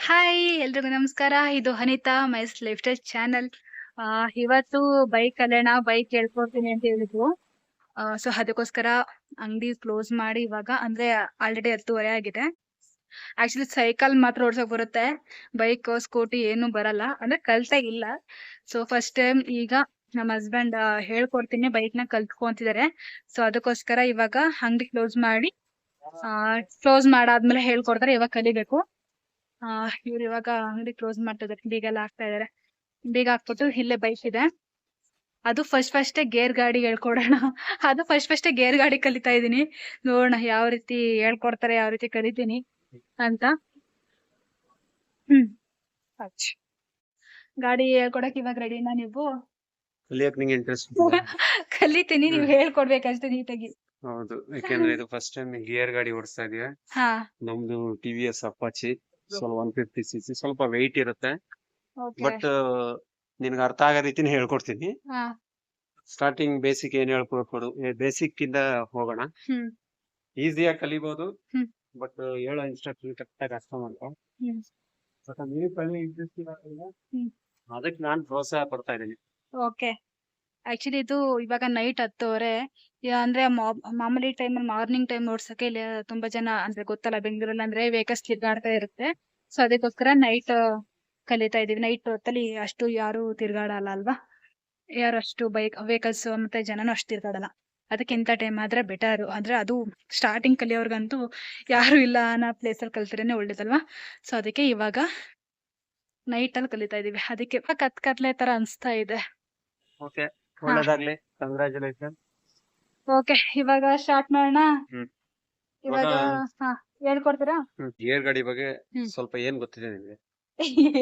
Hi ಎಲ್ರಿಗೂ ನಮಸ್ಕಾರ. ಇದು Anita mice life style channel. ಇವತ್ತು ಬೈಕ್ ಕಲಿಯೋಣ, ಬೈಕ್ ಹೇಳ್ಕೊಡ್ತೀನಿ ಅಂತ ಹೇಳಿದ್ರು. ಸೊ ಅದಕ್ಕೋಸ್ಕರ ಅಂಗಡಿ ಕ್ಲೋಸ್ ಮಾಡಿ ಇವಾಗ ಅಂದ್ರೆ ಆಲ್ರೆಡಿ 10:30 ಆಗಿದೆ. ಆಕ್ಚುಲಿ ಸೈಕಲ್ ಮಾತ್ರ ಓಡ್ಸಕ್ ಬರುತ್ತೆ, ಬೈಕ್ ಸ್ಕೂಟಿ ಏನು ಬರಲ್ಲ, ಅಂದ್ರೆ ಕಲ್ತಾ ಇಲ್ಲ. ಸೊ ಫಸ್ಟ್ ಟೈಮ್ ಈಗ ನಮ್ಮ ಹಸ್ಬೆಂಡ್ ಹೇಳ್ಕೊಡ್ತೀನಿ, ಬೈಕ್ ನ ಕಲ್ತ್ಕೊಂತಿದ್ದಾರೆ. ಸೊ ಅದಕ್ಕೋಸ್ಕರ ಇವಾಗ ಅಂಗಡಿ ಕ್ಲೋಸ್ ಮಾಡಾದ್ಮೇಲೆ ಹೇಳ್ಕೊಡ್ತಾರೆ, ಇವಾಗ ಕಲಿಬೇಕು. ಇವ್ರು ಇವಾಗ ಅಂಗಡಿ ಕ್ಲೋಸ್ ಮಾಡ್ತಾ ಇದಾರೆ, ಬೀಗ ಎಲ್ಲ ಹಾಕ್ತಾ ಇದಾರೆ. ಬೀಗ ಹಾಕ್ಬಿಟ್ಟು ಇಲ್ಲೇ ಬೈಕ್ ಇದೆ, ಅದು ಫಸ್ಟ್ ಗೇರ್ ಗಾಡಿ ಹೇಳ್ಕೊಡೋಣ. ಅದು ಫಸ್ಟ್ ಗೇರ್ ಗಾಡಿ ಕಲಿತಾ ಇದೀನಿ. ನೋಡೋಣ ಯಾವ ರೀತಿ ಹೇಳ್ಕೊಡ್ತಾರೆ, ಯಾವ ರೀತಿ ಕಲಿತೀನಿ ಅಂತ. ಅಚ್ಚ. ಗಾಡಿ ಹೇಳ್ಕೊಡಕ್ ಇವಾಗ ರೆಡಿನಾ ನೀವು? ಕಲಿಯಕ್ ನಿಂಗೆ ಇಂಟ್ರೆಸ್ಟ್ ಕಲಿತೀನಿ, ನೀವು ಹೇಳ್ಕೊಡ್ಬೇಕಷ್ಟೇ ನೀಟಾಗಿ. ಹೌದು, ಯಾಕೆಂದ್ರೆ ಇದು ಫಸ್ಟ್ ಟೈಮ್ ಗೇರ್ ಗಾಡಿ ಓಡಿಸ್ತಾ ಇದೀವಿ. ಹಾ ನಮ್ದು ಟಿವಿಎಸ್ ಅಪಾಚಿ 150cc, ಸ್ವಲ್ಪ ವೆಯ್ಟ್ ಇರುತ್ತೆ. ಓಕೆ. ಬಟ್ ನಿನ್ಗೆ ಅರ್ಥ ಆಗೋ ರೀತಿನ ಹೇಳ್ಕೊಡ್ತೀನಿ. ಹಾ ಸ್ಟಾರ್ಟಿಂಗ್ ಬೇಸಿಕ್ ಏನ್ ಹೇಳ್ಕೊಡು, ಬೇಸಿಕ್ ಇಂದ ಹೋಗೋಣ. ಹ್ಮ್ ಈಸಿಯಾಗಿ ಕಲಿಬಹುದು, ಹ್ಮ್. ಬಟ್ ಹೇಳೋ ಇನ್ಸ್ಟ್ರಕ್ಷನ್ ಕರೆಕ್ಟ್ ಆಗಿ ಅರ್ಥ ಮಾಡ್ಕೊ. ಹ್ಮ್ ಬಟ್ ನೀವು ಕಲಿ ಇಂಟ್ರೆಸ್ಟಿಂಗ್ ಹ್ಮ್. ಅದಕ್ಕೆ ನಾನ್ ಪ್ರೋತ್ಸಾಹ ಪಡ್ತಾ ಇದೀನಿ. ಓಕೆ. ಆಕ್ಚುಲಿ ಇದು ಇವಾಗ ನೈಟ್ 10:30. ಅಂದ್ರೆ ಮಾಮೂಲಿ ಟೈಮಲ್ಲಿ ಮಾರ್ನಿಂಗ್ ಟೈಮ್ ಓಡ್ಸಕ್ಕೆ ಇಲ್ಲಿ ತುಂಬಾ ಜನ ಅಂದ್ರೆ ಗೊತ್ತಲ್ಲ, ಬೆಂಗಳೂರಲ್ಲಿ ಅಂದ್ರೆ ವೆಹಿಕಲ್ಸ್ ತಿರ್ಗಾಡ್ತಾ ಇರುತ್ತೆ. ಸೊ ಅದಕ್ಕೋಸ್ಕರ ನೈಟ್ ಕಲಿತಾ ಇದೀವಿ. ನೈಟ್ ಹೊತ್ತಲ್ಲಿ ಅಷ್ಟು ಯಾರು ತಿರ್ಗಾಡಲ್ಲ ಅಲ್ವಾ, ಯಾರು ಅಷ್ಟು ವೆಹಿಕಲ್ಸ್ ಮತ್ತೆ ಜನನು ಅಷ್ಟು ತಿರ್ಗಾಡಲ್ಲ. ಅದಕ್ಕೆ ಇಂಥ ಟೈಮ್ ಆದ್ರೆ ಬೆಟರ್. ಅಂದ್ರೆ ಅದು ಸ್ಟಾರ್ಟಿಂಗ್ ಕಲಿಯೋರ್ಗಂತೂ ಯಾರು ಇಲ್ಲ ಅನ್ನೋ ಪ್ಲೇಸ್ ಅಲ್ಲಿ ಕಲ್ತಿರೇನೆ ಒಳ್ಳೇದಲ್ವಾ. ಸೊ ಅದಕ್ಕೆ ಇವಾಗ ನೈಟ್ ಅಲ್ಲಿ ಕಲಿತಾ ಇದೀವಿ. ಅದಕ್ಕೆ ಕತ್ಲೆ ತರ ಅನ್ಸ್ತಾ ಇದೆ. ಓಕೆ, ಒಳ್ಳೇದಾಗ್ಲಿ, ಕಂಗ್ರಾಚುಲೇಷನ್. ಓಕೆ, ಇವಾಗ ಸ್ಟಾರ್ಟ್ ಮಾಡೋಣ. ಹ್ಮ್. ಇವಾಗ ಹೇಳ್ಕೊಡ್ತೀರಾ? ಗೇರ್ ಗಾಡಿ ಬಗ್ಗೆ ಹ್ಮ್. ಸ್ವಲ್ಪ ಏನ್ ಗೊತ್ತಿದೆ ನಿಮ್ಗೆ?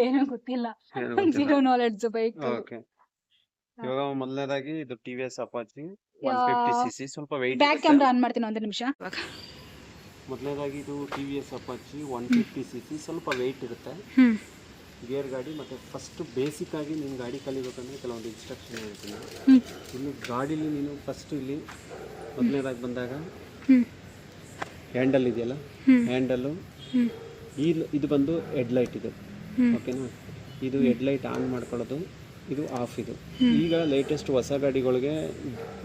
ಏನೂ ಗೊತ್ತಿಲ್ಲ, ಏನು ಗೊತ್ತಿಲ್ಲ? Zero knowledge bike. ಓಕೆ, ಇವಾಗ ಮೊದಲನೇದಾಗಿ ಇದು ಟಿವಿಎಸ್ ಅಪಾಚಿ 150cc, ಸ್ವಲ್ಪ ವೆಯ್ಟ್ ಬ್ಯಾಕ್ ಕ್ಯಾಮ್ರಾ ಆನ್ ಮಾಡ್ತೀನಿ, ಒಂದು ನಿಮಿಷ. ಮೊದಲನೇದಾಗಿ ಇದು ಟಿವಿಎಸ್ ಅಪಾಚಿ 150cc, ಸ್ವಲ್ಪ ವೆಯ್ಟ್ ಇರುತ್ತೆ. ಹ್ಮ್ ಗೇರ್ ಗಾಡಿ. ಮತ್ತೆ ಫಸ್ಟ್ ಬೇಸಿಕ್ ಆಗಿ ನೀನು ಗಾಡಿ ಕಲಿಬೇಕಂದ್ರೆ ಕೆಲವೊಂದು ಇನ್ಸ್ಟ್ರಕ್ಷನ್ ಹೇಳ್ತೀನಿ. ಇಲ್ಲಿ ಗಾಡೀಲಿ ನೀನು ಫಸ್ಟ್ ಇಲ್ಲಿ ಮೊದಲನೇದಾಗಿ ಬಂದಾಗ ಹ್ಯಾಂಡಲ್ ಇದೆಯಲ್ಲ, ಹ್ಯಾಂಡಲ್ಲು ಇದು ಬಂದು ಹೆಡ್ಲೈಟ್ ಇದು. ಓಕೆನಾ, ಇದು ಹೆಡ್ಲೈಟ್ ಆನ್ ಮಾಡ್ಕೊಳ್ಳೋದು, ಇದು ಆಫ್. ಇದು ಈಗ ಲೇಟೆಸ್ಟ್ ಹೊಸ ಗಾಡಿಗಳಿಗೆ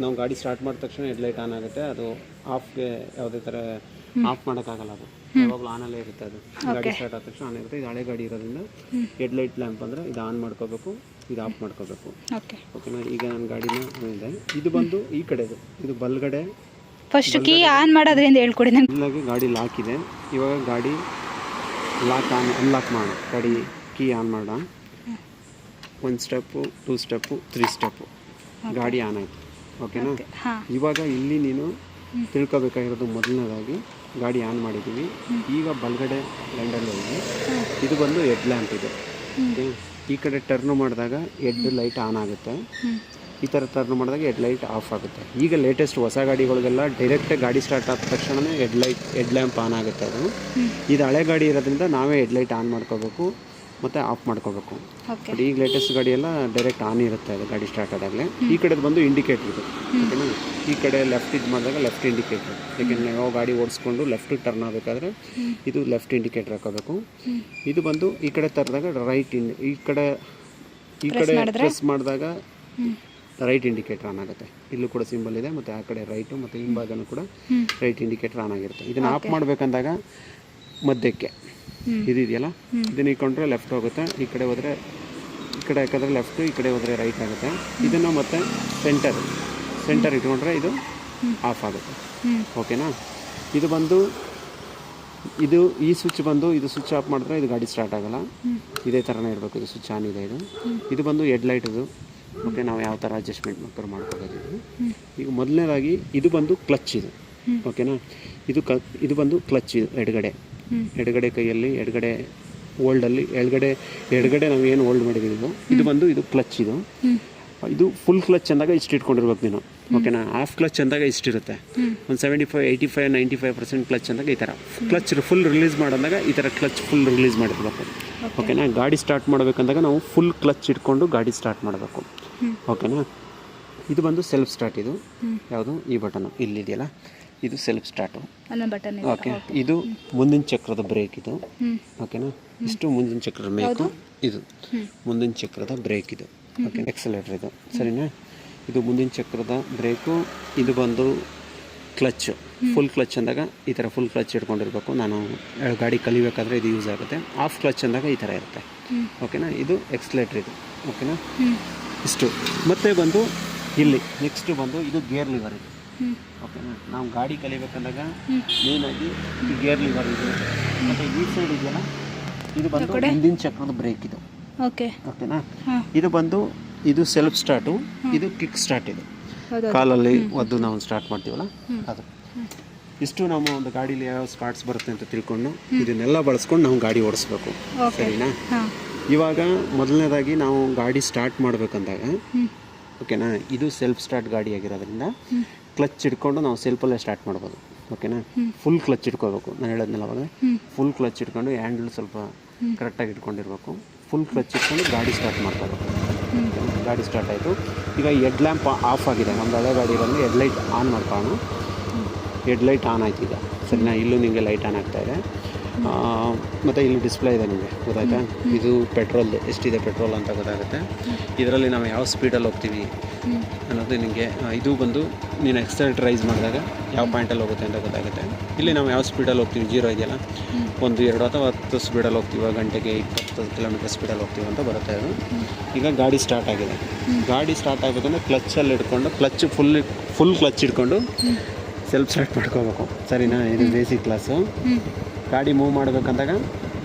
ನಾವು ಗಾಡಿ ಸ್ಟಾರ್ಟ್ ಮಾಡಿದ ತಕ್ಷಣ ಹೆಡ್ಲೈಟ್ ಆನ್ ಆಗುತ್ತೆ, ಅದು ಆಫ್ಗೆ ಯಾವುದೇ ಥರ ಆಫ್ ಮಾಡೋಕ್ಕಾಗಲ್ಲ. ಅದು ಯಾವಾಗಲೂ ಆನಲ್ಲೇ ಇರುತ್ತೆ. ಅದು ಗಾಡಿ ಸ್ಟಾರ್ಟ್ ಆದ ತಕ್ಷಣ ಆನ್ ಇರುತ್ತೆ. ಇದು ಹಳೆ ಗಾಡಿ ಇರೋದ್ರಿಂದ ಹೆಡ್ಲೈಟ್ ಲ್ಯಾಂಪ್ ಅಂದರೆ ಇದು ಆನ್ ಮಾಡ್ಕೋಬೇಕು, ಇದು ಆಫ್ ಮಾಡ್ಕೋಬೇಕು. ಓಕೆನಾ, ಈಗ ನನ್ನ ಗಾಡಿನ ಇದೆ. ಇದು ಬಂದು ಈ ಕಡೆದು, ಇದು ಬಲ್ಗಡೆ. ಫಸ್ಟ್ ಕೀ ಆನ್ ಮಾಡೋದ್ರಿಂದ ಹೇಳ್ಕೊಡಿ ನಂಗೆ. ಇಲ್ಲಾಗಿ ಗಾಡಿ ಲಾಕ್ ಇದೆ. ಇವಾಗ ಗಾಡಿ ಲಾಕ್ ಅನ್ಲಾಕ್ ಮಾಡು. ಗಾಡಿ ಕೀ ಆನ್ ಮಾಡ. 1 ಸ್ಟೆಪ್ಪು, 2 ಸ್ಟೆಪ್ಪು, 3 ಸ್ಟೆಪ್ಪು, ಗಾಡಿ ಆನ್ ಆಯಿತು. ಓಕೆನಾ, ಇವಾಗ ಇಲ್ಲಿ ನೀನು ತಿಳ್ಕೊಬೇಕಾಗಿರೋದು ಮೊದಲನೇದಾಗಿ ಗಾಡಿ ಆನ್ ಮಾಡಿದ್ದೀವಿ. ಈಗ ಬಲ್ಗಡೆ ಹ್ಯಾಂಡಲ್ ಇದೆ, ಇದು ಬಂದು ಹೆಡ್ ಲ್ಯಾಂಪ್ ಇದೆ. ಈ ಕಡೆ ಟರ್ನ್ ಮಾಡಿದಾಗ ಹೆಡ್ ಲೈಟ್ ಆನ್ ಆಗುತ್ತೆ, ಈ ಥರ ಟರ್ನ್ ಮಾಡಿದಾಗ ಹೆಡ್ ಲೈಟ್ ಆಫ್ ಆಗುತ್ತೆ. ಈಗ ಲೇಟೆಸ್ಟ್ ಹೊಸ ಗಾಡಿಗಳಿಗೆಲ್ಲ ಡೈರೆಕ್ಟಾಗಿ ಗಾಡಿ ಸ್ಟಾರ್ಟ್ ಆದ ತಕ್ಷಣವೇ ಹೆಡ್ ಲ್ಯಾಂಪ್ ಆನ್ ಆಗುತ್ತೆ. ಅದು ಇದು ಹಳೆ ಗಾಡಿ ಇರೋದ್ರಿಂದ ನಾವೇ ಹೆಡ್ ಲೈಟ್ ಆನ್ ಮಾಡ್ಕೋಬೇಕು ಮತ್ತು ಆಫ್ ಮಾಡ್ಕೋಬೇಕು. ಬಟ್ ಈಗ ಲೇಟೆಸ್ಟ್ ಗಾಡಿ ಎಲ್ಲ ಡೈರೆಕ್ಟ್ ಆನ್ ಇರುತ್ತೆ, ಅದು ಗಾಡಿ ಸ್ಟಾರ್ಟ್ ಆದಾಗಲೇ. ಈ ಕಡೆದು ಬಂದು ಇಂಡಿಕೇಟ್ರ್ ಇದು. ಓಕೆನಾ, ಈ ಕಡೆ ಲೆಫ್ಟ್ ಇದು ಮಾಡಿದಾಗ ಲೆಫ್ಟ್ ಇಂಡಿಕೇಟ್ರ್, ಯಾಕೆಂದರೆ ನಾವು ಗಾಡಿ ಓಡಿಸ್ಕೊಂಡು ಲೆಫ್ಟ್ ಟರ್ನ್ ಆಗಬೇಕಾದ್ರೆ ಇದು ಲೆಫ್ಟ್ ಇಂಡಿಕೇಟ್ರ್ ಹಾಕೋಬೇಕು. ಇದು ಬಂದು ಈ ಕಡೆ ತರದಾಗ ರೈಟ್ ಈ ಕಡೆ ಪ್ರೆಸ್ ಮಾಡಿದಾಗ ರೈಟ್ ಇಂಡಿಕೇಟರ್ ಆನ್ ಆಗುತ್ತೆ. ಇಲ್ಲೂ ಕೂಡ ಸಿಂಬಲ್ ಇದೆ, ಮತ್ತು ಆ ಕಡೆ ರೈಟು ಮತ್ತು ಹಿಂಭಾಗನೂ ಕೂಡ ರೈಟ್ ಇಂಡಿಕೇಟರ್ ಆನ್ ಆಗಿರುತ್ತೆ. ಇದನ್ನು ಆಫ್ ಮಾಡಬೇಕಂದಾಗ ಮಧ್ಯಕ್ಕೆ ಇದೆಯಲ್ಲ, ಇದನ್ನ ಇಟ್ಕೊಂಡ್ರೆ ಲೆಫ್ಟ್ ಹೋಗುತ್ತೆ, ಈ ಕಡೆ ಹೋದರೆ ಈ ಕಡೆ ಹಾಕಿದ್ರೆ ಲೆಫ್ಟು, ಈ ಕಡೆ ಹೋದರೆ ರೈಟ್ ಆಗುತ್ತೆ. ಇದನ್ನು ಮತ್ತೆ ಸೆಂಟರ್ ಇಟ್ಕೊಂಡ್ರೆ ಇದು ಆಫ್ ಆಗುತ್ತೆ. ಓಕೆನಾ, ಇದು ಬಂದು ಈ ಸ್ವಿಚ್ ಬಂದು ಇದು ಸ್ವಿಚ್ ಆಫ್ ಮಾಡಿದ್ರೆ ಇದು ಗಾಡಿ ಸ್ಟಾರ್ಟ್ ಆಗೋಲ್ಲ. ಇದೇ ಥರನೇ ಇರಬೇಕು. ಇದು ಸ್ವಿಚ್ ಆನ್ ಇದೆ. ಇದು ಬಂದು ಹೆಡ್ಲೈಟ್ ಇದು. ಓಕೆ, ನಾವು ಯಾವ ಥರ ಅಡ್ಜಸ್ಟ್ಮೆಂಟ್ ಮಾಡ್ಕೋಬೇಕು. ಈಗ ಮೊದಲನೇದಾಗಿ ಇದು ಬಂದು ಕ್ಲಚ್ ಇದು. ಓಕೆನಾ, ಇದು ಬಂದು ಕ್ಲಚ್ ಇದು. ಎಡಗಡೆ ಕೈಯಲ್ಲಿ ಎಡಗಡೆ ಹೋಲ್ಡಲ್ಲಿ ಎಡಗಡೆ ನಾವು ಏನು ಹೋಲ್ಡ್ ಮಾಡಿದ್ದೀವಿ ಇದು ಬಂದು ಇದು ಕ್ಲಚ್. ಇದು ಫುಲ್ ಕ್ಲಚ್ ಅಂದಾಗ ಇಷ್ಟು ಇಟ್ಕೊಂಡಿರ್ಬೇಕು ನೀನು. ಓಕೆನಾ, ಹಾಫ್ ಕ್ಲಚ್ ಅಂದಾಗ ಇಷ್ಟಿರುತ್ತೆ. ಒಂದು 75, 85, 95% ಕ್ಲಚ್ ಅಂದಾಗ ಈ ಥರ. ಕ್ಲಚ್ ಫುಲ್ ರಿಲೀಸ್ ಮಾಡೋದಾಗ ಈ ಥರ ಕ್ಲಚ್ ಫುಲ್ ರಿಲೀಸ್ ಮಾಡಿರ್ಬೇಕು. ಓಕೆನಾ, ಗಾಡಿ ಸ್ಟಾರ್ಟ್ ಮಾಡಬೇಕಂದಾಗ ನಾವು ಫುಲ್ ಕ್ಲಚ್ ಇಟ್ಕೊಂಡು ಗಾಡಿ ಸ್ಟಾರ್ಟ್ ಮಾಡಬೇಕು. ಓಕೆನಾ, ಇದು ಬಂದು ಸೆಲ್ಫ್ ಸ್ಟಾರ್ಟ್. ಇದು ಯಾವುದು ಈ ಬಟನು ಇಲ್ಲಿದೆಯಲ್ಲ, ಇದು ಸೆಲ್ಫ್ ಸ್ಟಾರ್ಟು. ಅಲ್ಲೊಂದು ಬಟನ್ ಇದೆ. ಓಕೆ, ಇದು ಮುಂದಿನ ಚಕ್ರದ ಬ್ರೇಕ್ ಇದು. ಹ್ಞೂ ಓಕೆನಾ, ಇಷ್ಟು ಮುಂದಿನ ಚಕ್ರದ ಮೇಕು, ಇದು ಮುಂದಿನ ಚಕ್ರದ ಬ್ರೇಕ್ ಇದು. ಓಕೆ, ಎಕ್ಸಲೇಟರ್ ಇದು. ಸರಿನಾ, ಇದು ಮುಂದಿನ ಚಕ್ರದ ಬ್ರೇಕು. ಇದು ಬಂದು ಕ್ಲಚ್. ಫುಲ್ ಕ್ಲಚ್ ಅಂದಾಗ ಈ ಥರ ಫುಲ್ ಕ್ಲಚ್ ಇಟ್ಕೊಂಡಿರ್ಬೇಕು. ನಾನು ಗಾಡಿ ಕಲಿಬೇಕಾದ್ರೆ ಇದು ಯೂಸ್ ಆಗುತ್ತೆ. ಆಫ್ ಕ್ಲಚ್ ಅಂದಾಗ ಈ ಥರ ಇರುತ್ತೆ. ಓಕೆನಾ, ಇದು ಎಕ್ಸಲೇಟರ್ ಇದು. ಓಕೆನಾ, ಇಷ್ಟು. ಮತ್ತೆ ಬಂದು ಇಲ್ಲಿ ನೆಕ್ಸ್ಟ್ ಬಂದು ಇದು ಗೇರ್ ಲಿವರ್ ಇದು. ಓಕೆನಾ, ನಾವು ಗಾಡಿ ಕಲಿಬೇಕಂದಾಗ ಮೇಯ್ನಾಗಿ ಈ ಗೇರ್ ಲಿವರ್ ಇದು. ಮತ್ತು ಈ ಸೈಡ್ ಇದೆಯಲ್ಲ, ಇದು ಬಂದು ಹಿಂದಿನ ಚಕ್ರದ ಬ್ರೇಕ್ ಇದು. ಓಕೆನಾ, ಇದು ಬಂದು ಇದು ಸೆಲ್ಫ್ ಸ್ಟಾರ್ಟು, ಇದು ಕಿಕ್ ಸ್ಟಾರ್ಟ್ ಇದು. ಕಾಲಲ್ಲಿ ಒದ್ದು ನಾವು ಸ್ಟಾರ್ಟ್ ಮಾಡ್ತೀವಲ್ಲ ಅದು. ಇಷ್ಟು ನಮ್ಮ ಒಂದು ಗಾಡೀಲಿ ಯಾವ ಸ್ಪಾಟ್ಸ್ ಬರುತ್ತೆ ಅಂತ ತಿಳ್ಕೊಂಡು ಇದನ್ನೆಲ್ಲ ಬಳಸ್ಕೊಂಡು ನಾವು ಗಾಡಿ ಓಡಿಸ್ಬೇಕು. ಸರಿನಾ, ಇವಾಗ ಮೊದಲನೇದಾಗಿ ನಾವು ಗಾಡಿ ಸ್ಟಾರ್ಟ್ ಮಾಡ್ಬೇಕಂದಾಗ ಓಕೆನಾ, ಇದು ಸೆಲ್ಫ್ ಸ್ಟಾರ್ಟ್ ಗಾಡಿ ಆಗಿರೋದ್ರಿಂದ ಕ್ಲಚ್ ಇಟ್ಕೊಂಡು ನಾವು ಸೆಲ್ಫಲ್ಲೇ ಸ್ಟಾರ್ಟ್ ಮಾಡ್ಬೋದು. ಓಕೆನಾ, ಫುಲ್ ಕ್ಲಚ್ ಇಟ್ಕೋಬೇಕು. ನಾನು ಹೇಳೋದ್ನಲ್ಲ ಅವಾಗ, ಫುಲ್ ಕ್ಲಚ್ ಇಟ್ಕೊಂಡು ಹ್ಯಾಂಡಲ್ ಸ್ವಲ್ಪ ಕರೆಕ್ಟಾಗಿ ಇಟ್ಕೊಂಡಿರ್ಬೇಕು. ಫುಲ್ ಕ್ಲಚ್ ಇಟ್ಕೊಂಡು ಗಾಡಿ ಸ್ಟಾರ್ಟ್ ಮಾಡ್ಕೋಬೇಕು. ಗಾಡಿ ಸ್ಟಾರ್ಟ್ ಆಯಿತು. ಈಗ ಹೆಡ್ ಲ್ಯಾಂಪ್ ಆಫ್ ಆಗಿದೆ. ನಮ್ಮದು ಹಳೆ ಗಾಡಿ ಬಂದು ಹೆಡ್ಲೈಟ್ ಆನ್ ಮಾಡ್ಕೊಳ್ಳೋಣ. ಹೆಡ್ಲೈಟ್ ಆನ್ ಆಯ್ತು ಈಗ. ಸರಿನಾ, ಇಲ್ಲೂ ನಿಮಗೆ ಲೈಟ್ ಆನ್ ಆಗ್ತಾಯಿದೆ. ಮತ್ತು ಇಲ್ಲಿ ಡಿಸ್ಪ್ಲೇ ಇದೆ ನಿಮಗೆ, ಗೊತ್ತಾಯ್ತಾ? ಇದು ಪೆಟ್ರೋಲ್ದು ಎಷ್ಟಿದೆ ಪೆಟ್ರೋಲ್ ಅಂತ ಗೊತ್ತಾಗುತ್ತೆ. ಇದರಲ್ಲಿ ನಾವು ಯಾವ ಸ್ಪೀಡಲ್ಲಿ ಹೋಗ್ತೀವಿ ಅನ್ನೋದು ನಿಮಗೆ, ಇದು ಬಂದು ನೀನು ಎಕ್ಸಲೇಟರ್ ರೈಸ್ ಮಾಡಿದಾಗ ಯಾವ ಪಾಯಿಂಟಲ್ಲಿ ಹೋಗುತ್ತೆ ಅಂತ ಗೊತ್ತಾಗುತ್ತೆ. ಇಲ್ಲಿ ನಾವು ಯಾವ ಸ್ಪೀಡಲ್ಲಿ ಹೋಗ್ತೀವಿ, 0 ಇದೆಯಲ್ಲ, 1, 2 ಅಥವಾ 10 ಸ್ಪೀಡಲ್ಲಿ ಹೋಗ್ತೀವಿ, ಗಂಟೆಗೆ 20 ಕಿಲೋಮೀಟರ್ ಸ್ಪೀಡಲ್ಲಿ ಹೋಗ್ತೀವಿ ಅಂತ ಬರುತ್ತೆ ಅದು. ಈಗ ಗಾಡಿ ಸ್ಟಾರ್ಟ್ ಆಗಿದೆ. ಗಾಡಿ ಸ್ಟಾರ್ಟ್ ಆಗಬೇಕಂದ್ರೆ ಕ್ಲಚ್ಚಲ್ಲಿ ಇಟ್ಕೊಂಡು, ಕ್ಲಚ್ ಫುಲ್ ಕ್ಲಚ್ ಇಟ್ಕೊಂಡು ಸೆಲ್ಫ್ ಸ್ಟಾರ್ಟ್ ಮಾಡ್ಕೋಬೇಕು. ಸರಿನಾ, ಇದು ಬೇಸಿಕ್ ಕ್ಲಾಸು. ಗಾಡಿ ಮೂವ್ ಮಾಡಬೇಕಂದಾಗ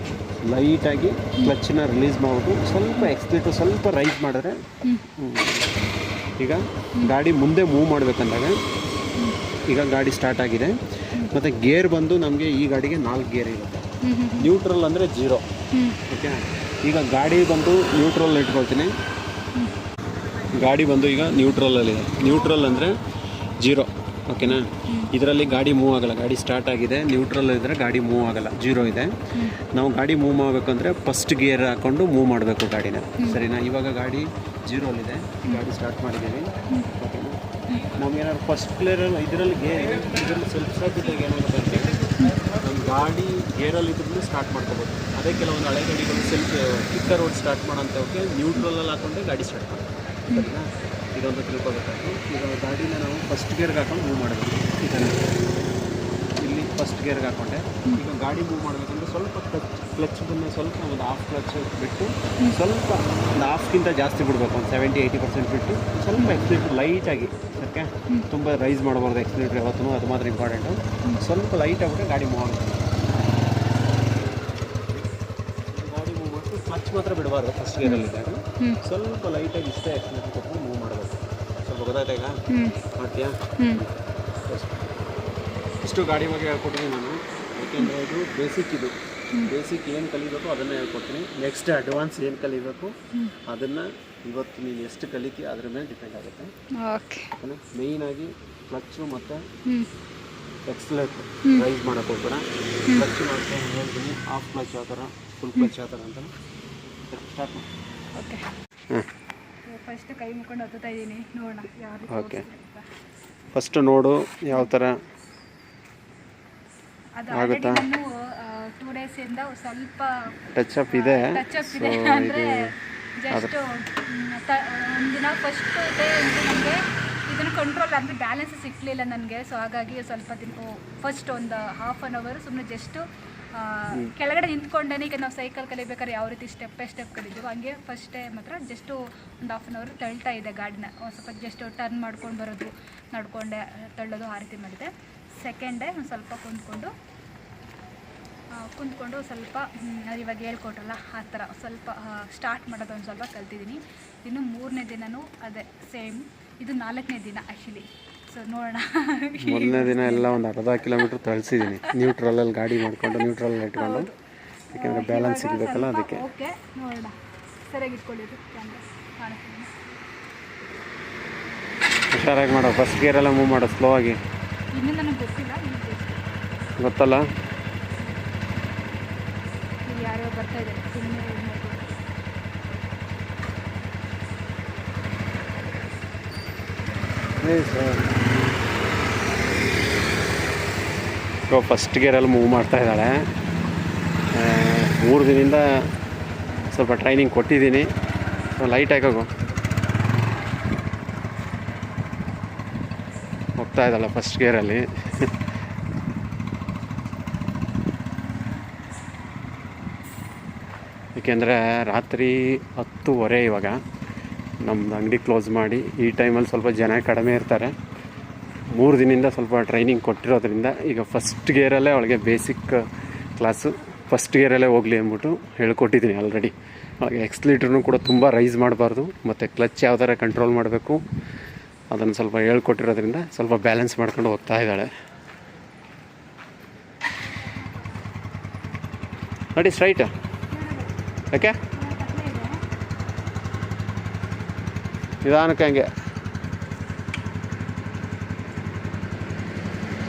ಲೈಟಾಗಿ ಕ್ಲಚ್ನ ರಿಲೀಸ್ ಮಾಡಿಬಿಟ್ಟು ಸ್ವಲ್ಪ ಎಕ್ಸ್ಲೇಟರ್ ಸ್ವಲ್ಪ ರೈಸ್ ಮಾಡಿದ್ರೆ, ಈಗ ಗಾಡಿ ಮುಂದೆ ಮೂವ್ ಮಾಡಬೇಕಂದಾಗ ಈಗ ಗಾಡಿ ಸ್ಟಾರ್ಟ್ ಆಗಿದೆ. ಮತ್ತು ಗೇರ್ ಬಂದು ನಮಗೆ ಈ ಗಾಡಿಗೆ 4 ಗೇರ್ ಇರುತ್ತೆ. ನ್ಯೂಟ್ರಲ್ ಅಂದರೆ 0. ಓಕೆ, ಈಗ ಗಾಡಿ ಬಂದು ನ್ಯೂಟ್ರಲ್ ಇಟ್ಕೊಳ್ತೀನಿ. ಗಾಡಿ ಬಂದು ಈಗ ನ್ಯೂಟ್ರಲಲ್ಲಿದೆ. ನ್ಯೂಟ್ರಲ್ ಅಂದರೆ 0. ಓಕೆನಾ, ಇದರಲ್ಲಿ ಗಾಡಿ ಮೂವ್ ಆಗಲ್ಲ. ಗಾಡಿ ಸ್ಟಾರ್ಟ್ ಆಗಿದೆ, ನ್ಯೂಟ್ರಲ್ ಇದ್ದರೆ ಗಾಡಿ ಮೂವ್ ಆಗಲ್ಲ, 0 ಇದೆ. ನಾವು ಗಾಡಿ ಮೂವ್ ಮಾಡಬೇಕಂದ್ರೆ ಫಸ್ಟ್ ಗೇರ್ ಹಾಕ್ಕೊಂಡು ಮೂವ್ ಮಾಡಬೇಕು ಗಾಡಿನ. ಸರಿನಾ, ಇವಾಗ ಗಾಡಿ 0ಅಲ್ಲಿದೆ. ಗಾಡಿ ಸ್ಟಾರ್ಟ್ ಮಾಡಿದ್ದೀವಿ. ಓಕೆನಾ, ನಮಗೇನಾದ್ರು ಫಸ್ಟ್ ಗೇರಲ್ಲಿ ಇದರಲ್ಲಿ ಗೇರ್ ಇದೆ, ಇದರಲ್ಲಿ ಸೆಲ್ಫ್ ಸ್ಟಾರ್ಟ್ ಇದ್ದಾಗ ಏನಾಗುತ್ತೆ ಅಂದರೆ ನಮ್ಮ ಗಾಡಿ ಗೇರಲ್ಲಿ ಇದ್ರೂ ಸ್ಟಾರ್ಟ್ ಮಾಡ್ಕೋಬೋದು. ಅದೇ ಕೆಲವೊಂದು ಹಳೆ ಗಾಡಿಗಳು ಸೆಲ್ಫ್ ಕಿಕ್ಕರ್ ರೋಡ್ ಸ್ಟಾರ್ಟ್ ಮಾಡೋಂಥವಕ್ಕೆ ನ್ಯೂಟ್ರಲಲ್ಲಿ ಹಾಕ್ಕೊಂಡೆ ಗಾಡಿ ಸ್ಟಾರ್ಟ್ ಮಾಡ್ತೀವಿ. ಸರಿನಾ, ಇದೊಂದು ತಿಳ್ಕೊಬೇಕಾಯ್ತು. ಈಗ ಗಾಡಿನ ನಾವು ಫಸ್ಟ್ ಗೇರ್ಗೆ ಹಾಕೊಂಡು ಮೂವ್ ಮಾಡಬೇಕು. ಇದನ್ನು ಇಲ್ಲಿ ಫಸ್ಟ್ ಗೇರ್ಗೆ ಹಾಕ್ಕೊಂಡೆ. ಈಗ ಗಾಡಿ ಮೂವ್ ಮಾಡಬೇಕಂದ್ರೆ ಸ್ವಲ್ಪ ಕ್ಲಚ್ದನ್ನು ಸ್ವಲ್ಪ ಒಂದು ಹಾಫ್ ಕ್ಲಚ್ ಬಿಟ್ಟು ಸ್ವಲ್ಪ ಒಂದು ಹಾಫ್ಗಿಂತ ಜಾಸ್ತಿ ಬಿಡಬೇಕು. ಒಂದು 70-80% ಬಿಟ್ಟು ಸ್ವಲ್ಪ ಎಕ್ಸ್ಲೇಟರ್ ಲೈಟಾಗಿ, ಓಕೆ, ತುಂಬ ರೈಸ್ ಮಾಡಬಾರ್ದು ಎಕ್ಸ್ಲೇಟರ್ ಯಾವತ್ತೂ, ಅದು ಮಾತ್ರ ಇಂಪಾರ್ಟೆಂಟು. ಸ್ವಲ್ಪ ಲೈಟ್ ಆಗಿಬಿಟ್ಟು ಗಾಡಿ ಮೂವ್ ಆಗುತ್ತೆ. ಗಾಡಿ ಮೂವ್ ಮಾಡಿಬಿಟ್ಟು ಕ್ಲಚ್ ಮಾತ್ರ ಬಿಡಬಾರ್ದು ಫಸ್ಟ್ ಗೇರಲ್ಲಿದ್ದಾಗ. ಸ್ವಲ್ಪ ಲೈಟಾಗಿ ಇಷ್ಟೇ ಎಕ್ಸ್ಲೇಟರ್ ಕೊಟ್ಟು ಮೂವ್ ಮಾಡಬೇಕು. ಸ್ವಲ್ಪ ಗೊತ್ತಾಯ್ತಾ ಈಗ? ಮಾಡ್ತೀಯಾ? ಇಷ್ಟು ಗಾಡಿ ಬಗ್ಗೆ ಹೇಳ್ಕೊಡ್ತೀನಿ ನಾನು. ಯಾಕೆಂದರೆ ಇದು ಬೇಸಿಕ್ ಬೇಸಿಕ್ ಏನು ಕಲಿಬೇಕು ಅದನ್ನು ಹೇಳ್ಕೊಡ್ತೀನಿ. ನೆಕ್ಸ್ಟ್ ಅಡ್ವಾನ್ಸ್ ಏನು ಕಲಿಬೇಕು ಅದನ್ನು ಇವತ್ತು ನೀನು ಎಷ್ಟು ಕಲಿತೀಯ ಅದ್ರ ಮೇಲೆ ಡಿಪೆಂಡ್ ಆಗುತ್ತೆ. ಓಕೆನಾ, ಮೇಯ್ನಾಗಿ ಕ್ಲಚ್ಚು ಮತ್ತು ಎಕ್ಸಲೇಟರ್ ರೈಸ್ ಮಾಡೋಕ್ಕೆ ಹೋಗ್ಬೇಡ. ಕ್ಲಚ್ ಮಾಡ್ಕೊಂಡು ಹೇಳ್ತೀನಿ, ಹಾಫ್ ಕ್ಲಚ್ ಯಾವ ಥರ, ಫುಲ್ ಕ್ಲಚ್ ಯಾವ ಥರ ಅಂತ ಸ್ಟಾರ್ಟ್ ಮಾಡಿ. ಓಕೆ, ಫಸ್ಟ್ ಕೈ ಮುಕ್ಕೊಂಡು ಹತ್ತುತ್ತಾ ಇದ್ದೀನಿ, ನೋಡೋಣ ಯಾವ ರೀತಿ. ಓಕೆ, ಫಸ್ಟ್ ನೋಡು ಯಾವ ಥರ ಆಗುತ್ತಾ. 2 ಡೇಸಿಂದ ಸ್ವಲ್ಪ ಟಚ್ ಅಪ್ ಇದೆ. ಅಂದರೆ ಜಸ್ಟ್ ಒಂದಿನ ಫಸ್ಟ್ ಡೇ ನನಗೆ ಇದನ್ನು ಕಂಟ್ರೋಲ್ ಅಂದರೆ ಬ್ಯಾಲೆನ್ಸ್ ಸಿಕ್ಕಲಿಲ್ಲ ನನಗೆ. ಸೊ ಹಾಗಾಗಿ ಸ್ವಲ್ಪ ದಿನ ಫಸ್ಟ್ ಒಂದು ಹಾಫ್ ಆನ್ ಅವರ್ ಸುಮ್ಮನೆ ಜಸ್ಟು ಕೆಳಗಡೆ ನಿಂತ್ಕೊಂಡೇ. ಈಗ ನಾವು ಸೈಕಲ್ ಕಲಿಬೇಕಾದ್ರೆ ಯಾವ ರೀತಿ ಸ್ಟೆಪ್ ಬೈ ಸ್ಟೆಪ್ ಕಲಿತೀವೋ ಹಂಗೆ ಫಸ್ಟ್ ಡೇ ಮಾತ್ರ ಜಸ್ಟು ಒಂದು ಹಾಫ್ ಆನ್ ಅವರ್ ತಳ್ತಾ ಇದೆ ಗಾಡಿನ. ಸ್ವಲ್ಪ ಜಸ್ಟ್ ಟರ್ನ್ ಮಾಡ್ಕೊಂಡು ಬರೋದು, ನಡ್ಕೊಂಡೆ ತಳ್ಳೋದು, ಆ ರೀತಿ ಮಾಡಿದೆ. ಸೆಕೆಂಡ್ ಡೇ ಒಂದು ಸ್ವಲ್ಪ ಕುಂತ್ಕೊಂಡು ಸ್ವಲ್ಪ ಇವಾಗ ಹೇಳ್ಕೊಟ್ರಲ್ಲ ಆ ಥರ ಸ್ವಲ್ಪ ಸ್ಟಾರ್ಟ್ ಮಾಡೋದು ಒಂದು ಸ್ವಲ್ಪ ಕಲ್ತಿದ್ದೀನಿ. ಇನ್ನು 3ನೇ ದಿನವೂ ಅದೇ ಸೇಮ್. ಇದು 4ನೇ ದಿನ ಆ್ಯಕ್ಚುಲಿ. ಸೊ ನೋಡೋಣ. ಮೊದಲನೇ ದಿನ ಎಲ್ಲ ಒಂದು ಅರ್ಧ ಕಿಲೋಮೀಟ್ರ್ ತಳಿಸಿದ್ದೀನಿ ನ್ಯೂಟ್ರಲಲ್ಲಿ ಗಾಡಿ ಮಾಡಿಕೊಂಡು, ನ್ಯೂಟ್ರಲ್ ಇಟ್ಕೊಂಡು, ಯಾಕೆಂದರೆ ಬ್ಯಾಲೆನ್ಸ್ ಸಿಗಬೇಕಲ್ಲ ಅದಕ್ಕೆ. ಓಕೆ, ನೋಡೋಣ. ಸರಿಯಾಗಿ ಇಟ್ಕೊಳ್ಳೋದು ಕ್ಯಾಮ್ರಾ ಕಾಣಿಸ್ತೀನಿ. ಹುಷಾರಾಗಿ ಮಾಡೋ, ಫಸ್ಟ್ ಗೇರೆಲ್ಲ ಮೂವ್ ಮಾಡೋ ಸ್ಲೋ ಆಗಿ. ಇನ್ನೂ ನನಗೆ ಗೊತ್ತಿಲ್ಲ, ಗೊತ್ತಲ್ಲ, ಯಾರೋ ಬರ್ತಾ ಇದೆ ಸುಮ್ಮನೆ. ಸೊ ಫಸ್ಟ್ ಗೇರಲ್ಲಿ ಮೂವ್ ಮಾಡ್ತಾ ಇದ್ದಾಳೆ. 3 ದಿನದಿಂದ ಸ್ವಲ್ಪ ಟ್ರೈನಿಂಗ್ ಕೊಟ್ಟಿದ್ದೀನಿ. ಸೊ ಲೈಟಾಗಿ ಹೋಗ್ತಾ ಇದ್ದಾಳೆ ಫಸ್ಟ್ ಗೇರಲ್ಲಿ. ಏಕೆಂದರೆ ರಾತ್ರಿ 10:30 ಇವಾಗ ನಮ್ಮದು ಅಂಗಡಿ ಕ್ಲೋಸ್ ಮಾಡಿ. ಈ ಟೈಮಲ್ಲಿ ಸ್ವಲ್ಪ ಜನ ಕಡಿಮೆ ಇರ್ತಾರೆ. 3 ದಿನದಿಂದ ಸ್ವಲ್ಪ ಟ್ರೈನಿಂಗ್ ಕೊಟ್ಟಿರೋದ್ರಿಂದ ಈಗ ಫಸ್ಟ್ ಗೇರಲ್ಲೇ ಅವಳಿಗೆ ಬೇಸಿಕ್ ಕ್ಲಾಸು ಫಸ್ಟ್ ಗೇರಲ್ಲೇ ಹೋಗಲಿ ಅಂದ್ಬಿಟ್ಟು ಹೇಳ್ಕೊಟ್ಟಿದ್ದೀನಿ ಆಲ್ರೆಡಿ. ಅವಳಿಗೆ ಎಕ್ಸ್ಲೀಟ್ರನ್ನು ಕೂಡ ತುಂಬ ರೈಸ್ ಮಾಡಬಾರ್ದು, ಮತ್ತು ಕ್ಲಚ್ ಯಾವ ಥರ ಕಂಟ್ರೋಲ್ ಮಾಡಬೇಕು ಅದನ್ನು ಸ್ವಲ್ಪ ಹೇಳ್ಕೊಟ್ಟಿರೋದ್ರಿಂದ ಸ್ವಲ್ಪ ಬ್ಯಾಲೆನ್ಸ್ ಮಾಡ್ಕೊಂಡು ಹೋಗ್ತಾ ಇದ್ದಾಳೆ. ನೋಡಿ ಸ್ಟ್ರೈಟ್ ಯಾಕೆ ನಿಧಾನಕ್ಕೆ ಹಂಗೆ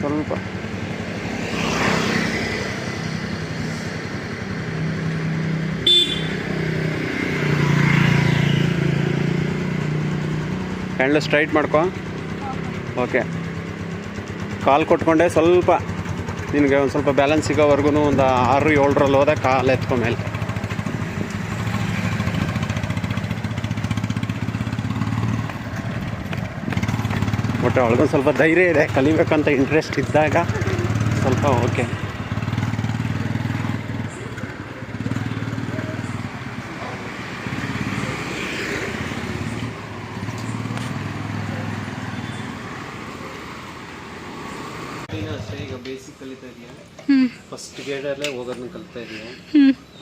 ಸ್ವಲ್ಪ ಹ್ಯಾಂಡ್ಲು ಸ್ಟ್ರೈಟ್ ಮಾಡ್ಕೊ. ಓಕೆ, ಕಾಲು ಕೊಟ್ಕೊಂಡೆ ಸ್ವಲ್ಪ ನಿನಗೆ ಒಂದು ಸ್ವಲ್ಪ ಬ್ಯಾಲೆನ್ಸ್ ಸಿಗೋವರೆಗೂ ಒಂದು 6-7ರಲ್ಲಿ ಹೋದ ಕಾಲು ಎತ್ಕೊ ಮೇಲೆ. ಬಟ್ ಅವಳಿಗೊಂದು ಸ್ವಲ್ಪ ಧೈರ್ಯ ಇದೆ, ಕಲಿಬೇಕಂತ ಇಂಟ್ರೆಸ್ಟ್ ಇದ್ದಾಗ ಸ್ವಲ್ಪ ಓಕೆ. ಅಷ್ಟೇ, ಈಗ ಬೇಸಿಕ್ ಕಲಿತಾ ಇದೆಯಾ, ಫಸ್ಟ್ ಗೇರಲ್ಲೇ ಹೋಗೋದನ್ನ ಕಲಿತಾ ಇದೆಯಾ.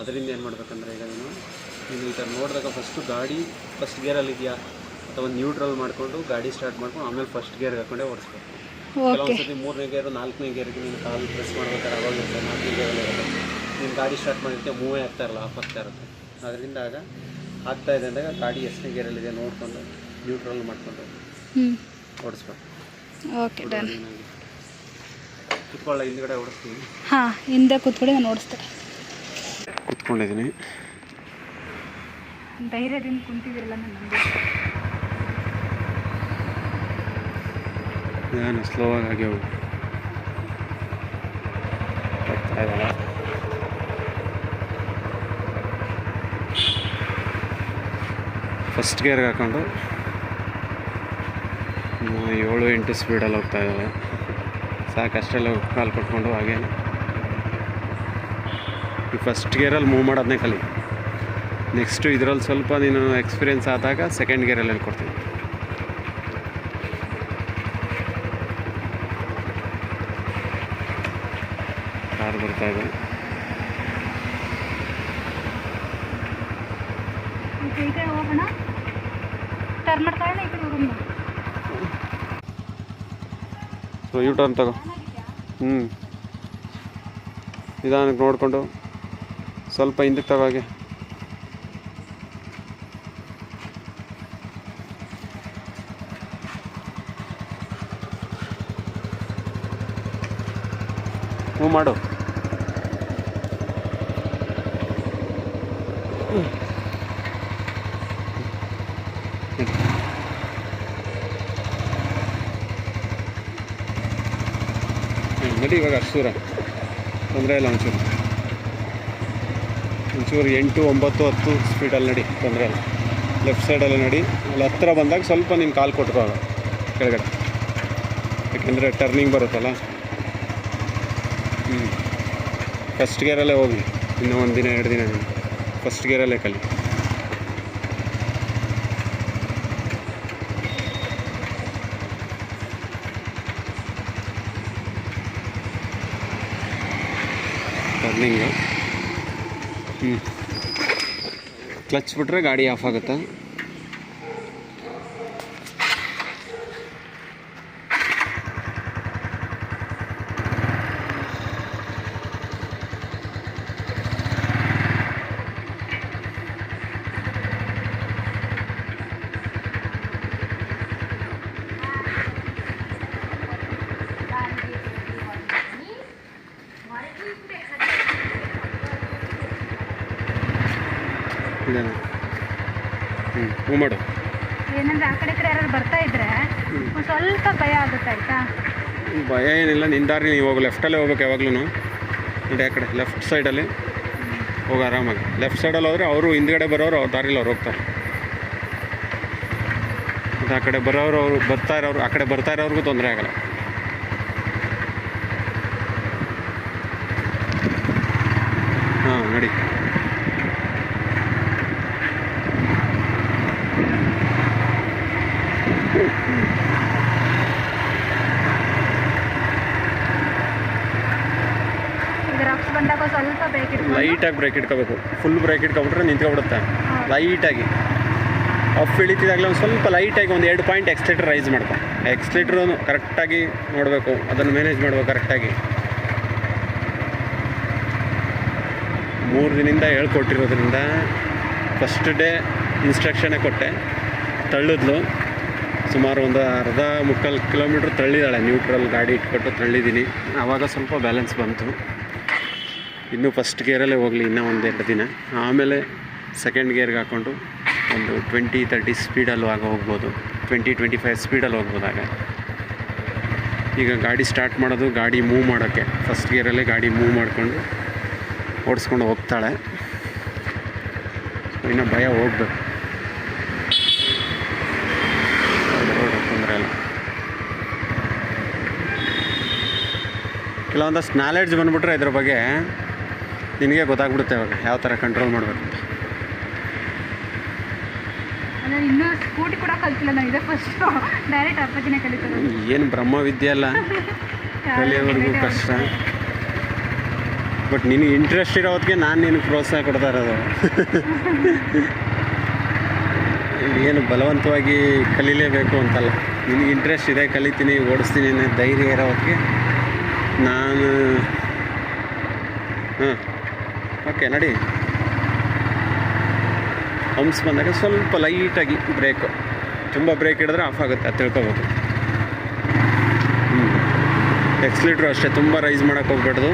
ಅದರಿಂದ ಏನು ಮಾಡ್ಬೇಕಂದ್ರೆ ಈಗ ನೀನು ಈ ಥರ ನೋಡಿದಾಗ ಫಸ್ಟು ಗಾಡಿ ಫಸ್ಟ್ ಗೇರಲ್ಲಿ ಇದೆಯಾ ಅಥವಾ ನ್ಯೂಟ್ರಲ್ ಮಾಡಿಕೊಂಡು ಗಾಡಿ ಸ್ಟಾರ್ಟ್ ಮಾಡ್ಕೊಂಡು ಆಮೇಲೆ ಫಸ್ಟ್ ಗೇರ್ಗೆ ಹಾಕೊಂಡೆ ಓಡಿಸ್ಬೇಕು. ಕೆಲವೊಂದು ಸತಿ 3ನೇ ಗೇರು 4ನೇ ಗೇರ್ಗೆ ನೀನು ಕಾಲು ಪ್ರೆಸ್ ಮಾಡ್ಬೇಕಾದ್ರೆ ಅವಾಗ ಇರುತ್ತೆ, 4ನೇ ಗೇರಲ್ಲಿ ಇರುತ್ತೆ. ನೀನು ಗಾಡಿ ಸ್ಟಾರ್ಟ್ ಮಾಡಿರ್ತೀಯ, ಮೂವೇ ಆಗ್ತಾ ಇರಲ್ಲ, ಆಫ್ ಆಗ್ತಾ ಇರುತ್ತೆ. ಅದರಿಂದ ಆಗ ಆಗ್ತಾ ಇದೆ ಅಂದಾಗ ಗಾಡಿ ಎಷ್ಟನೇ ಗೇರಲ್ಲಿದೆ ನೋಡಿಕೊಂಡು ನ್ಯೂಟ್ರಲ್ ಮಾಡಿಕೊಂಡು ಓಡಿಸ್ಬೇಕು. Okay done. ಕುತ್ಕೊಳ್ಳ, ಹಿಂದ್ಗಡೆ ಓಡಿಸ್ತೀನಿ. ಹಾಂ, ಹಿಂದೆ ಕೂತ್ಕೊಳ್ಳಿ, ನಾನು ಓಡಿಸ್ತೇನೆ. ಕೂತ್ಕೊಂಡಿದ್ದೀನಿ. ಧೈರ್ಯದಿಂದ ಕುಂತಿದ್ದಿರಲ್ಲ ನನಗೆ. ನಾನು ಸ್ಲೋ ಆಗಿ ಹೋಗ್ತಾ ಇದ್ದಾಳೆ. ಫಸ್ಟ್ ಗೇರ್ಗೆ ಹಾಕೊಂಡು 7-8 ಸ್ಪೀಡಲ್ಲಿ ಹೋಗ್ತಾ ಇದ್ದಾಳೆ. ಸಾಕು, ಅಷ್ಟೆಲ್ಲ ಕಾಲು ಕೊಟ್ಕೊಂಡು ಹಾಗೆ ಈ ಫಸ್ಟ್ ಗೇರಲ್ಲಿ ಮೂವ್ ಮಾಡೋದನ್ನೇ ಕಲಿ. ನೆಕ್ಸ್ಟು ಇದರಲ್ಲಿ ಸ್ವಲ್ಪ ನೀನು ಎಕ್ಸ್ಪೀರಿಯೆನ್ಸ್ ಆದಾಗ ಸೆಕೆಂಡ್ ಗೇರಲ್ಲಿ ಹೇಳ್ಕೊಡ್ತೀನಿ. ಕಾರ್ ಬರ್ತಾ ಇದೆ. ಹೋಗೋಣ, ಟರ್ನ್ ಮಾಡ್ಕೊಳ್ಳೋಣ, ಈ ಕಡೆ ಹೋಗೋಣ. ಸೊ ಯೂ ಟರ್ನ್ ತಗೋ. ನಿಧಾನಕ್ಕೆ ನೋಡಿಕೊಂಡು ಸ್ವಲ್ಪ ಹಿಂದಕ್ಕೆ ತಗೋ. ಹಾಗೆ ಮೂವ್ ಮಾಡು. ನಡಿ ಇವಾಗ ಅಷ್ಟು ದೂರ ತೊಂದರೆ ಇಲ್ಲ. ಒಂಚೂರು 8, 9, 10 ಸ್ಪೀಡಲ್ಲಿ ನಡಿ, ತೊಂದರೆ ಇಲ್ಲ. ಲೆಫ್ಟ್ ಸೈಡಲ್ಲಿ ನಡಿ. ಅಲ್ಲಿ ಹತ್ತಿರ ಬಂದಾಗ ಸ್ವಲ್ಪ ನೀನು ಕಾಲು ಕೊಟ್ಕೋ ಕೆಳಗಡೆ, ಯಾಕೆಂದರೆ ಟರ್ನಿಂಗ್ ಬರುತ್ತಲ್ಲ. ಫಸ್ಟ್ ಗೇರಲ್ಲೇ ಹೋಗಿ, ಇನ್ನೂ 1 ದಿನ 2 ದಿನ ಫಸ್ಟ್ ಗೇರಲ್ಲೇ ಕಲಿ. ಟರ್ನಿಂಗು ಕ್ಲಚ್ ಬಿಟ್ರೆ ಗಾಡಿ ಆಫ್ ಆಗುತ್ತೆ. ಹ್ಞೂ ಮಾಡು. ಏನಂದ್ರೆ ಆ ಕಡೆ ಯಾರು ಬರ್ತಾ ಇದ್ರೆ ಒಂದು ಸ್ವಲ್ಪ ಭಯ ಆಗುತ್ತೆ, ಆಯ್ತಾ? ಭಯ ಏನಿಲ್ಲ, ನಿನ್ನ ದಾರಿ ನೀವು ಹೋಗು. ಲೆಫ್ಟಲ್ಲೇ ಹೋಗ್ಬೇಕು ಯಾವಾಗ್ಲೂ. ನೋಡಿ ಆ ಕಡೆ ಲೆಫ್ಟ್ ಸೈಡಲ್ಲಿ ಹೋಗಿ ಆರಾಮಾಗಿ. ಲೆಫ್ಟ್ ಸೈಡಲ್ಲಿ ಹೋದರೆ ಅವರು ಹಿಂದ್ಗಡೆ ಬರೋರು ಅವ್ರ ದಾರಿಲಿ ಅವ್ರು ಹೋಗ್ತಾರೆ. ಮತ್ತು ಆ ಕಡೆ ಬರೋರು ಅವರು ಆ ಕಡೆ ಬರ್ತಾ ಇರೋರ್ಗೂ ತೊಂದರೆ ಆಗಲ್ಲ. ಹಾಂ ನೋಡಿ, ಬಂದಾಗ ಸ್ವಲ್ಪ ಬ್ರೇಕ್ ಇಟ್ಕೊಂಡು ಲೈಟಾಗಿ ಬ್ರೇಕ್ ಇಟ್ಕೋಬೇಕು. ಫುಲ್ ಬ್ರೇಕ್ ಇಟ್ಕೊಬಿಟ್ರೆ ನಿಂತ್ಕೊಬಿಡುತ್ತೆ. ಲೈಟಾಗಿ ಅಪ್ ಇಳಿತಿದಾಗಲೇ ಒಂದು ಸ್ವಲ್ಪ ಲೈಟಾಗಿ ಒಂದು 2 ಪಾಯಿಂಟ್ ಎಕ್ಸ್ಲೇಟರ್ ರೈಸ್ ಮಾಡ್ಕೊ. ಎಕ್ಸ್ಲೇಟ್ರೂ ಕರೆಕ್ಟಾಗಿ ನೋಡಬೇಕು, ಅದನ್ನು ಮ್ಯಾನೇಜ್ ಮಾಡ್ಬೇಕು ಕರೆಕ್ಟಾಗಿ. 3 ದಿನದಿಂದ ಹೇಳ್ಕೊಟ್ಟಿರೋದ್ರಿಂದ ಫಸ್ಟ್ ಡೇ ಇನ್ಸ್ಟ್ರಕ್ಷನೇ ಕೊಟ್ಟೆ. ತಳ್ಳಿದ್ಲು ಸುಮಾರು ಒಂದು ಅರ್ಧ ಮುಕ್ಕಾಲು ಕಿಲೋಮೀಟ್ರ್ ತಳ್ಳಿದಾಳೆ. ನ್ಯೂಟ್ರಲ್ ಗಾಡಿ ಇಟ್ಕೊಟ್ಟು ತಳ್ಳಿದ್ದೀನಿ. ಆವಾಗ ಸ್ವಲ್ಪ ಬ್ಯಾಲೆನ್ಸ್ ಬಂತು. ಇನ್ನೂ ಫಸ್ಟ್ ಗೇರಲ್ಲೇ ಹೋಗಲಿ ಇನ್ನೂ 1-2 ದಿನ. ಆಮೇಲೆ ಸೆಕೆಂಡ್ ಗೇರ್ಗೆ ಹಾಕ್ಕೊಂಡು ಒಂದು 20-30 ಸ್ಪೀಡಲ್ಲೂ ಆಗ ಹೋಗ್ಬೋದು. 20-25 ಸ್ಪೀಡಲ್ಲಿ ಹೋಗ್ಬೋದಾಗ. ಈಗ ಗಾಡಿ ಸ್ಟಾರ್ಟ್ ಮಾಡೋದು ಗಾಡಿ ಮೂವ್ ಮಾಡೋಕ್ಕೆ. ಫಸ್ಟ್ ಗೇರಲ್ಲೇ ಗಾಡಿ ಮೂವ್ ಮಾಡಿಕೊಂಡು ಓಡಿಸ್ಕೊಂಡು ಹೋಗ್ತಾಳೆ. ಇನ್ನು ಭಯ ಹೋಗ್ಬೇಕು. ತೊಂದರೆ ಇಲ್ಲ. ಕೆಲವೊಂದಷ್ಟು ನಾಲೆಡ್ಜ್ ಬಂದುಬಿಟ್ರೆ ಇದ್ರ ಬಗ್ಗೆ ನಿನಗೆ ಗೊತ್ತಾಗ್ಬಿಡುತ್ತೆ ಅವಾಗ ಯಾವ ಥರ ಕಂಟ್ರೋಲ್ ಮಾಡಬೇಕು ಅಂತ. ಇನ್ನೂ ಸ್ಕೂಟಿ ಕೂಡ ಕಲ್ತಿಲ್ಲ ನಾನು. ಇದೆ ಫಸ್ಟ್ ಡೈರೆಕ್ಟ್ ಅಪ್ಪಾಜಿನೇ ಕಲಿತಾರೆ. ಏನು ಬ್ರಹ್ಮವಿದ್ಯೆ ಅಲ್ಲ, ಕಲಿಯೋವರೆಗೂ ಕಷ್ಟ. ಬಟ್ ನಿನಗೆ ಇಂಟ್ರೆಸ್ಟ್ ಇರೋದಕ್ಕೆ ನಾನು ನಿನಗೆ ಪ್ರೋತ್ಸಾಹ ಕೊಡ್ತಾ ಇರೋದು. ಏನು ಬಲವಂತವಾಗಿ ಕಲೀಲೇಬೇಕು ಅಂತಲ್ಲ. ನಿನಗೆ ಇಂಟ್ರೆಸ್ಟ್ ಇದೆ, ಕಲಿತೀನಿ, ಓಡಿಸ್ತೀನಿ ಅನ್ನೋ ಧೈರ್ಯ ಇರೋದಕ್ಕೆ ನಾನು. ಹಾಂ ಓಕೆ ನಡಿ. ಹಂಪ್ಸ್ ಬಂದಾಗ ಸ್ವಲ್ಪ ಲೈಟಾಗಿ ಬ್ರೇಕು. ತುಂಬ ಬ್ರೇಕ್ ಹಿಡಿದ್ರೆ ಆಫ್ ಆಗುತ್ತೆ, ಅದು ತಿಳ್ಕೊಬೇಕು. ಎಕ್ಸ್ಲೇಟ್ರು ಅಷ್ಟೇ ತುಂಬ ರೈಸ್ ಮಾಡೋಕ್ಕೆ ಹೋಗ್ಬಾರ್ದು.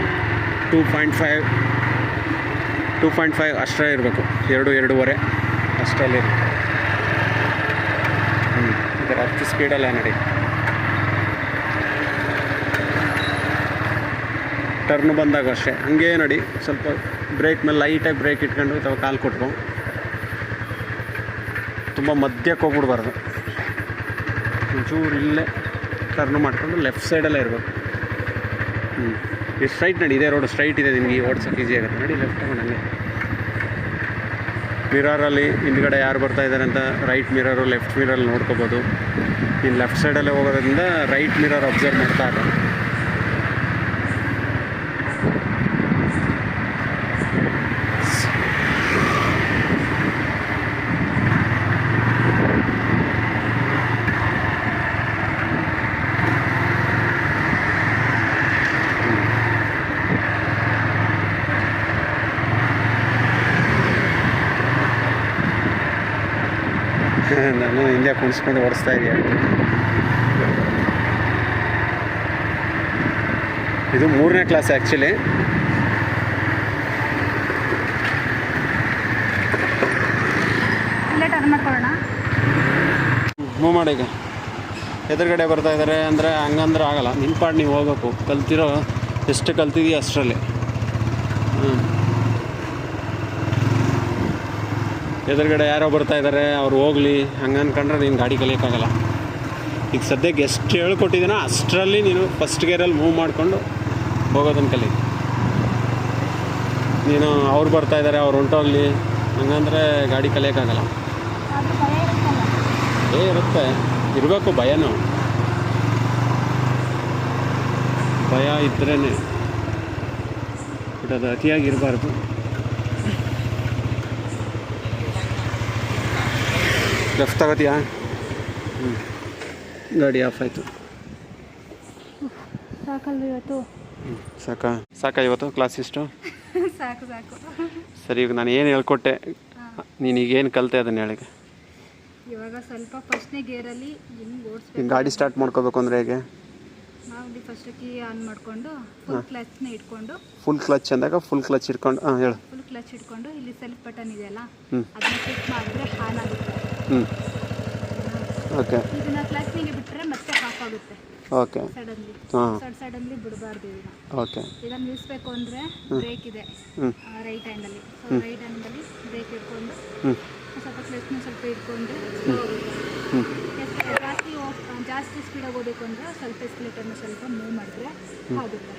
2.5 ಅಷ್ಟೇ ಇರಬೇಕು. 2-2.5 ಅಷ್ಟರಲ್ಲಿ. ಈ ಥರ 10 ಸ್ಪೀಡಲ್ಲ ನಡಿ. ಟರ್ನ್ ಬಂದಾಗ ಅಷ್ಟೇ ಹಂಗೆ ನೋಡಿ, ಸ್ವಲ್ಪ ಬ್ರೇಕ್ ಮೇಲೆ ಲೈಟಾಗಿ ಬ್ರೇಕ್ ಇಟ್ಕೊಂಡು ಅಥವಾ ಕಾಲು ಕೊಟ್ಕೊಂಡು ತುಂಬ ಮಧ್ಯಕ್ಕೆ ಹೋಗ್ಬಿಡ್ಬಾರ್ದು. ಒಂಚೂರು ಇಲ್ಲೇ ಟರ್ನ್ ಮಾಡ್ಕೊಂಡು ಲೆಫ್ಟ್ ಸೈಡಲ್ಲೇ ಇರಬೇಕು. ಸ್ಟ್ರೈಟ್ ನಡಿ. ಇದೇ ರೋಡ್ ಸ್ಟ್ರೈಟ್ ಇದೆ, ನಿನಗೆ ಓಡ್ಸೋಕ್ಕೆ ಈಸಿ ಆಗುತ್ತೆ. ನಡಿ ಲೆಫ್ಟ್ ತಗೊಂಡಂಗೆ. ಮಿರರಲ್ಲಿ ಹಿಂದ್ಗಡೆ ಯಾರು ಬರ್ತಾ ಇದ್ದಾರೆ ಅಂತ ರೈಟ್ ಮಿರರು ಲೆಫ್ಟ್ ಮಿರಲ್ಲಿ ನೋಡ್ಕೋಬೋದು. ನೀನು ಲೆಫ್ಟ್ ಸೈಡಲ್ಲೇ ಹೋಗೋದ್ರಿಂದ ರೈಟ್ ಮಿರರ್ ಅಬ್ಸರ್ವ್ ಮಾಡ್ತಾ ಇರೋದು. ನಾನು ಹಿಂದೆ ಕುಣಿಸ್ಕೊಂಡು ಓಡಿಸ್ತಾ ಇದೆಯಾ. ಇದು 3ನೇ ಕ್ಲಾಸ್ ಆ್ಯಕ್ಚುಲಿ. ಮೂವ್ ಮಾಡಿ. ಈಗ ಎದುರುಗಡೆ ಬರ್ತಾ ಇದ್ದಾರೆ ಅಂದರೆ ಹಂಗಂದ್ರೆ ಆಗಲ್ಲ. ನಿನ್ನ ಪಾಡು ನೀವು ಹೋಗ್ಬೇಕು. ಕಲ್ತಿರೋ ಎಷ್ಟು ಕಲ್ತಿದೀಯ ಅಷ್ಟರಲ್ಲಿ. ಎದುರುಗಡೆ ಯಾರೋ ಬರ್ತಾ ಇದ್ದಾರೆ ಅವ್ರು ಹೋಗಲಿ ಹಂಗೆ ಅಂದ್ಕೊಂಡ್ರೆ ನೀನು ಗಾಡಿ ಕಲಿಯೋಕ್ಕಾಗಲ್ಲ. ಈಗ ಸದ್ಯಕ್ಕೆ ಎಷ್ಟು ಹೇಳ್ಕೊಟ್ಟಿದ್ದೀನೋ ಅಷ್ಟರಲ್ಲಿ ನೀನು ಫಸ್ಟ್ ಗೇರಲ್ಲಿ ಮೂವ್ ಮಾಡಿಕೊಂಡು ಹೋಗೋದನ್ನು ಕಲಿ. ನೀನು ಅವ್ರು ಬರ್ತಾ ಇದ್ದಾರೆ ಅವ್ರು ಹೊಂಟೋಗಲಿ ಹಂಗಂದ್ರೆ ಗಾಡಿ ಕಲಿಯೋಕ್ಕಾಗಲ್ಲ. ಇರುತ್ತೆ, ಇರಬೇಕು ಭಯನೂ. ಭಯ ಇದ್ರೇ ಬಟ್ ಅದು ಅತಿಯಾಗಿರಬಾರ್ದು. ಲೆಫ್ಟ್ ತಗೋತೀಯಾ? ಗಾಡಿ ಆಫ್ ಆಯಿತು. ಸಾಕಲ್ವ ಇವತ್ತು? ಸಾಕಾ ಇವತ್ತು ಕ್ಲಾಸ್ ಇಷ್ಟು? ಸಾಕು. ಸರಿ, ಈಗ ನಾನು ಏನು ಹೇಳ್ಕೊಟ್ಟೆ, ನೀನೀಗೇನು ಕಲಿತೆ ಅದನ್ನು ಹೇಳಿ. ಇವಾಗ ಸ್ವಲ್ಪ ಫಸ್ಟ್ನೇ ಗೇರಲ್ಲಿ ಹೆಂಗೆ ಓಡಿಸ್ಬೇಕು. ಗಾಡಿ ಸ್ಟಾರ್ಟ್ ಮಾಡ್ಕೋಬೇಕು ಅಂದರೆ ಹೇಗೆ? ನಾವು ಫಸ್ಟ್ ಕೀ ಆನ್ ಮಾಡಿಕೊಂಡು ಫುಲ್ ಕ್ಲಚ್ನ ಇಟ್ಕೊಂಡು. ಫುಲ್ ಕ್ಲಚ್ ಅಂದಾಗ ಫುಲ್ ಕ್ಲಚ್ ಇಟ್ಕೊಂಡು ಹೇಳು. ಫುಲ್ ಕ್ಲಚ್ ಇಟ್ಕೊಂಡು ಇಲ್ಲಿ ಸೆಲ್ಫ್ ಬಟನ್ ಇದೆಯಲ್ಲ ಅದನ್ನ ಕ್ಲಿಕ್ ಮಾಡಿದ್ರೆ ಆನ್ ಆಗುತ್ತೆ. ಓಕೆ ಇದನ್ನ ಕ್ಲಚ್ನಿಗೆ ಬಿಟ್ಟರೆ ಮತ್ತೆ ಆಫ್ ಆಗುತ್ತೆ ಓಕೆ ಸಡನ್ಲಿ. ಹಾಂ ಸಡನ್ಲಿ ಬಿಡಬಾರ್ದು ಇದನ್ನ. ಓಕೆ ಇದನ್ನು ನಿಲ್ಲಿಸ್ಬೇಕು ಅಂದರೆ ಬ್ರೇಕ್ ಇದೆ ಹ್ಞೂ ರೈಟ್ ಹ್ಯಾಂಡಲ್ಲಿ. ಸೊ ರೈಟ್ ಹ್ಯಾಂಡಲ್ಲಿ ಬ್ರೇಕ್ ಇಟ್ಕೊಂಡು ಹ್ಞೂ ಸ್ವಲ್ಪ ಕ್ಲಚ್ನ ಸ್ವಲ್ಪ ಇಟ್ಕೊಂಡ್ರೆ ಹ್ಞೂ ಜಾಸ್ತಿ ಸ್ಪೀಡಾಗಿ ಹೋಗ್ಬೇಕು ಅಂದರೆ ಸ್ವಲ್ಪ ಎಸ್ಕಲೇಟರ್ನ ಸ್ವಲ್ಪ ಮೂವ್ ಮಾಡಿದ್ರೆ ಆಗುತ್ತೆ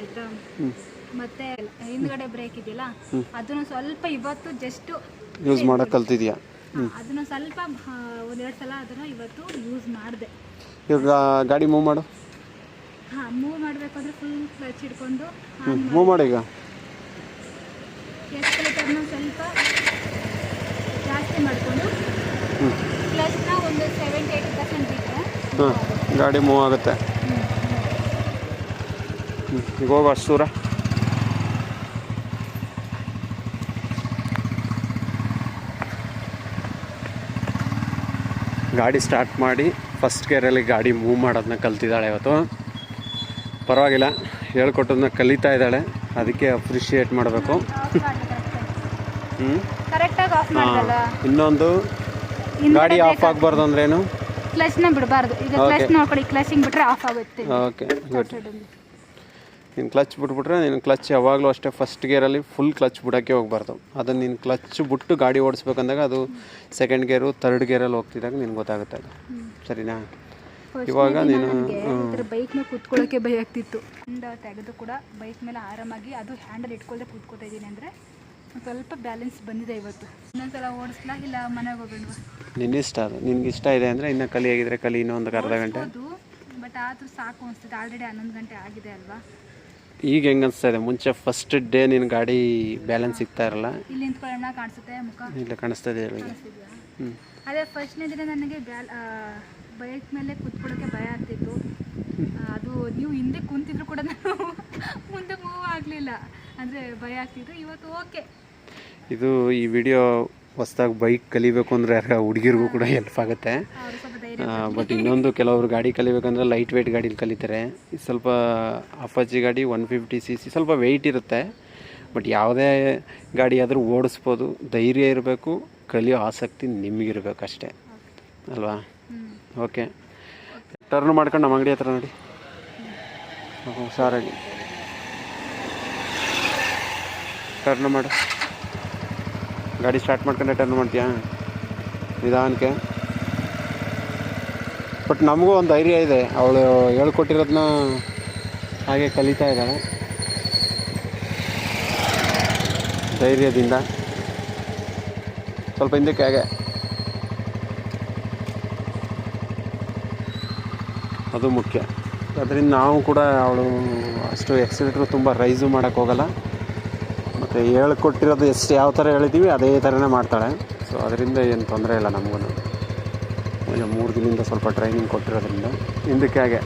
ಆಯಿತಾ. ಮತ್ತೆ ಹಿಂದ್ಗಡೆ ಬ್ರೇಕ್ ಇದೆಯಲ್ಲ ಅದನ್ನು ಸ್ವಲ್ಪ ಇವತ್ತು ಜಸ್ಟ್ ಯೂಸ್ ಮಾಡೋಕೆ ಕಲ್ತಿದ್ಯಾ? ಅದನ್ನು ಸ್ವಲ್ಪ ಒಂದೆರಡು ಸಲ ಅದನ್ನು ಇವತ್ತು ಯೂಸ್ ಮಾಡಿದೆ. ಇವಾಗ ಗಾಡಿ ಮೂವ್ ಮಾಡು. ಹಾಂ, ಮೂವ್ ಮಾಡಬೇಕು ಅಂದರೆ ಫುಲ್ ಕ್ಲಚ್ ಹಿಡ್ಕೊಂಡು ಮೂವ್ ಮಾಡಿ. ಈಗ ಎಸ್ಕಲೇಟರ್ನ ಸ್ವಲ್ಪ ಜಾಸ್ತಿ ಮಾಡಿಕೊಂಡು ಕ್ಲಚ್ನ ಒಂದು 70-80% ಬಿಟ್ಟರೆ ಹಾಂ, ಗಾಡಿ ಮೂವ್ ಆಗುತ್ತೆ. ಈಗ ಹೋಗೋ ಅಷ್ಟು ದೂರ. ಗಾಡಿ ಸ್ಟಾರ್ಟ್ ಮಾಡಿ ಫಸ್ಟ್ ಗೇರಲ್ಲಿ ಗಾಡಿ ಮೂವ್ ಮಾಡೋದನ್ನ ಕಲ್ತಿದ್ದಾಳೆ ಇವತ್ತು. ಪರವಾಗಿಲ್ಲ, ಹೇಳ್ಕೊಟ್ಟೋದನ್ನ ಕಲಿತಾ ಇದ್ದಾಳೆ, ಅದಕ್ಕೆ ಅಪ್ರಿಷಿಯೇಟ್ ಮಾಡಬೇಕು. ಕರೆಕ್ಟಾಗಿ ಆಫ್ ಮಾಡಲ್ಲ. ಇನ್ನೊಂದು ಗಾಡಿ ಆಫ್ ಆಗಬಾರ್ದು ಅಂದ್ರೇನು? ಕ್ಲಚ್ನ ಬಿಡಬಾರ್ದು. ಈಗ ಕ್ಲಚ್ ನೋಡ್ಕೊಳ್ಳಿ, ಕ್ಲಚಿಂಗ್ ಬಿಟ್ರೆ ಆಫ್ ಆಗುತ್ತೆ. Okay good. ನೀನು ಕ್ಲಚ್ ಬಿಟ್ಬಿಟ್ರೆ ನೀನು ಕ್ಲಚ್ ಯಾವಾಗಲೂ ಅಷ್ಟೇ ಫಸ್ಟ್ ಗೇರಲ್ಲಿ ಫುಲ್ ಕ್ಲಚ್ ಬಿಡೋಕ್ಕೆ ಹೋಗ್ಬಾರ್ದು. ಅದನ್ನು ನೀನು ಕ್ಲಚ್ ಬಿಟ್ಟು ಗಾಡಿ ಓಡಿಸ್ಬೇಕಂದಾಗ ಅದು ಸೆಕೆಂಡ್ ಗೇರು ಥರ್ಡ್ ಗೇರಲ್ಲಿ ಹೋಗ್ತಿದ್ದಾಗ ನಿನ್ಗೆ ಗೊತ್ತಾಗುತ್ತೆ ಅದು. ಸರಿನಾ? ಇವಾಗ ನೀನು ಬೈಕ್ ಮೇಲೆ ಕೂತ್ಕೊಳ್ಳೋಕ್ಕೆ ಭಯ ಆಗ್ತಿತ್ತು. ತೆಗೆದು ಕೂಡ ಬೈಕ್ ಮೇಲೆ ಆರಾಮಾಗಿ ಅದು ಹ್ಯಾಂಡಲ್ ಇಟ್ಕೊಳ್ಳದೆ ಕೂತ್ಕೋತಾ ಇದ್ದೀನಿ ಅಂದರೆ ಸ್ವಲ್ಪ ಬ್ಯಾಲೆನ್ಸ್ ಬಂದಿದೆ ಇವತ್ತು. ಇನ್ನೊಂದ್ಸಲ ಓಡಿಸ್ಲಾ ಇಲ್ಲ ಮನೆಗೆ ಹೋಗೋಣ? ನಿನ್ನಿಷ್ಟ. ಅದು ನಿನ್ಗೆ ಇಷ್ಟ ಇದೆ ಅಂದರೆ ಇನ್ನೂ ಕಲಿಯಾಗಿದ್ರೆ ಕಲಿ, ಇನ್ನೊಂದು ಅರ್ಧ ಗಂಟೆ. ಬಟ್ ಆದರೂ ಸಾಕು ಅನಿಸ್ತದೆ. ಆಲ್ರೆಡಿ 11 ಗಂಟೆ ಆಗಿದೆ ಅಲ್ವಾ? ಈಗ ಹೆಂಗೆ ಅನಿಸ್ತಾ ಇದೆ? ಮುಂಚೆ ಫಸ್ಟ್ ಡೇ ನಿನ್ನ ಗಾಡಿ ಬ್ಯಾಲೆನ್ಸ್ ಸಿಗ್ತಾ ಇರಲ್ಲ. ಇಲ್ಲಿ ನಿಂತ್ಕೊಳ್ಳೋಣ ಕಾಣಿಸುತ್ತೆ ಮುಖ? ಇಲ್ಲ, ಕಾಣಿಸ್ತಾ ಇದೆ. ಅದೇ ಫಸ್ಟ್ನೇ ದಿನ ನನಗೆ ಬೈಕ್ ಮೇಲೆ ಕೂತ್ಕೊಳ್ಳೋಕ್ಕೆ ಭಯ ಆಗ್ತಿತ್ತು. ಅದು ನೀವು ಹಿಂದೆ ಕುಂತಿದ್ರು ಕೂಡ ನಾನು ಮುಂದೆ ಮೂವ್ ಆಗಲಿಲ್ಲ, ಅಂದರೆ ಭಯ ಆಗ್ತಿತ್ತು. ಇವತ್ತು ಓಕೆ. ಇದು ಈ ವಿಡಿಯೋ ಹೊಸ್ದಾಗಿ ಬೈಕ್ ಕಲಿಬೇಕು ಅಂದರೆ ಯಾರ ಹುಡುಗಿರಿಗೂ ಕೂಡ ಹೆಲ್ಪ್ ಆಗುತ್ತೆ. ಬಟ್ ಇನ್ನೊಂದು, ಕೆಲವರು ಗಾಡಿ ಕಲಿಬೇಕಂದ್ರೆ ಲೈಟ್ ವೆಯ್ಟ್ ಗಾಡೀಲಿ ಕಲಿತಾರೆ. ಇದು ಸ್ವಲ್ಪ ಅಪಾಚಿ ಗಾಡಿ 150cc, ಸ್ವಲ್ಪ ವೆಯ್ಟ್ ಇರುತ್ತೆ. ಬಟ್ ಯಾವುದೇ ಗಾಡಿ ಆದರೂ ಓಡಿಸ್ಬೋದು. ಧೈರ್ಯ ಇರಬೇಕು, ಕಲಿಯೋ ಆಸಕ್ತಿ ನಿಮಗಿರ್ಬೇಕು ಅಷ್ಟೇ ಅಲ್ವಾ? ಓಕೆ, ಟರ್ನ್ ಮಾಡ್ಕೊಂಡು ನಮ್ಮ ಅಂಗಡಿ ಹತ್ರ ನೋಡಿ. ಹುಷಾರಾಗಿ ಟರ್ನ್ ಮಾಡು. ಗಾಡಿ ಸ್ಟಾರ್ಟ್ ಮಾಡ್ಕೊಂಡೆ ಟರ್ನ್ ಮಾಡ್ತೀಯಾ ನಿಧಾನಕ್ಕೆ. ಬಟ್ ನಮಗೂ ಒಂದು ಧೈರ್ಯ ಇದೆ, ಅವಳು ಹೇಳ್ಕೊಟ್ಟಿರೋದನ್ನ ಹಾಗೆ ಕಲಿತಾ ಇದ್ದಾಳೆ ಧೈರ್ಯದಿಂದ. ಸ್ವಲ್ಪ ಹಿಂದಕ್ಕೆ ಹಾಗೆ, ಅದು ಮುಖ್ಯ. ಅದರಿಂದ ನಾವು ಕೂಡ ಅವಳು ಅಷ್ಟು ಎಕ್ಸಿಲೇಟ್ರು ತುಂಬ ರೈಸು ಮಾಡೋಕ್ಕೆ ಹೋಗಲ್ಲ. ಮತ್ತು ಹೇಳ್ಕೊಟ್ಟಿರೋದು ಎಷ್ಟು ಯಾವ ಥರ ಹೇಳಿದ್ದೀವಿ ಅದೇ ಥರನೇ ಮಾಡ್ತಾಳೆ. ಸೊ ಅದರಿಂದ ಏನು ತೊಂದರೆ ಇಲ್ಲ ನಮಗೂ. 3 ದಿನದಿಂದ ಸ್ವಲ್ಪ ಟ್ರೈನಿಂಗ್ ಕೊಟ್ಟಿರೋದ್ರಿಂದ ಹಿಂದಕ್ಕೆ ಹಾಗೆ.